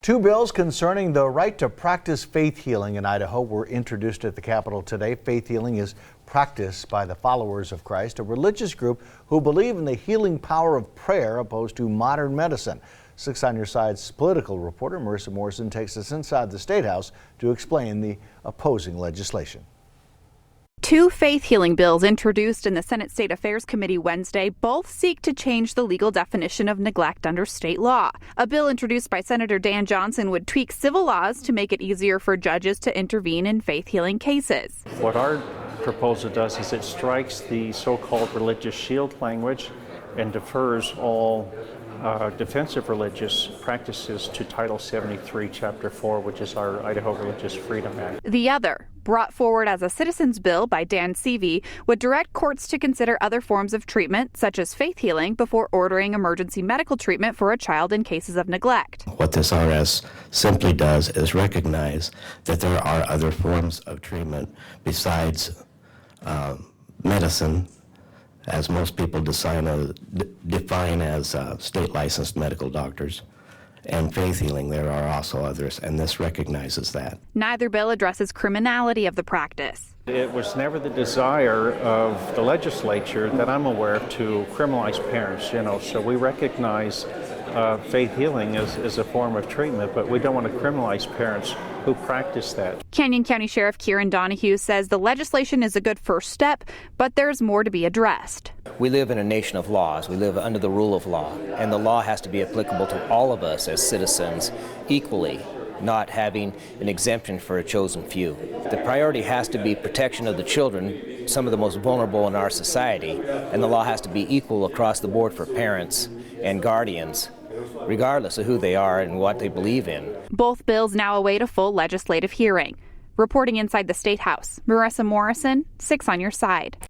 Two bills concerning the right to practice faith healing in Idaho were introduced at the Capitol today. Faith healing is practiced by the followers of Christ, a religious group who believe in the healing power of prayer opposed to modern medicine. 6 on Your Side's political reporter Marissa Morrison takes us inside the State House to explain the opposing legislation. Two faith healing bills introduced in the Senate State Affairs Committee Wednesday both seek to change the legal definition of neglect under state law. A bill introduced by Senator Dan Johnson would tweak civil laws to make it easier for judges to intervene in faith healing cases. What our proposal does is it strikes the so-called religious shield language and defers all defensive religious practices to Title 73, Chapter 4, which is our Idaho Religious Freedom Act. The other, brought forward as a citizens bill by Dan Seavey, would direct courts to consider other forms of treatment, such as faith healing, before ordering emergency medical treatment for a child in cases of neglect. What this RS simply does is recognize that there are other forms of treatment besides medicine, as most people define as state-licensed medical doctors, and faith healing. There are also others, and this recognizes that. Neither bill addresses criminality of the practice. It was never the desire of the legislature that I'm aware of to criminalize parents, so we recognize faith healing as a form of treatment, but we don't want to criminalize parents who practice that. Canyon County Sheriff KIERAN Donahue says the legislation is a good first step, but there's more to be addressed. We live in a nation of laws. We live under the rule of law, and the law has to be applicable to all of us as citizens equally, not having an exemption for a chosen few. The priority has to be protection of the children, some of the most vulnerable in our society, and the law has to be equal across the board for parents and guardians, regardless of who they are and what they believe in. Both bills now await a full legislative hearing. Reporting inside the State House, Marissa Morrison, 6 on Your Side.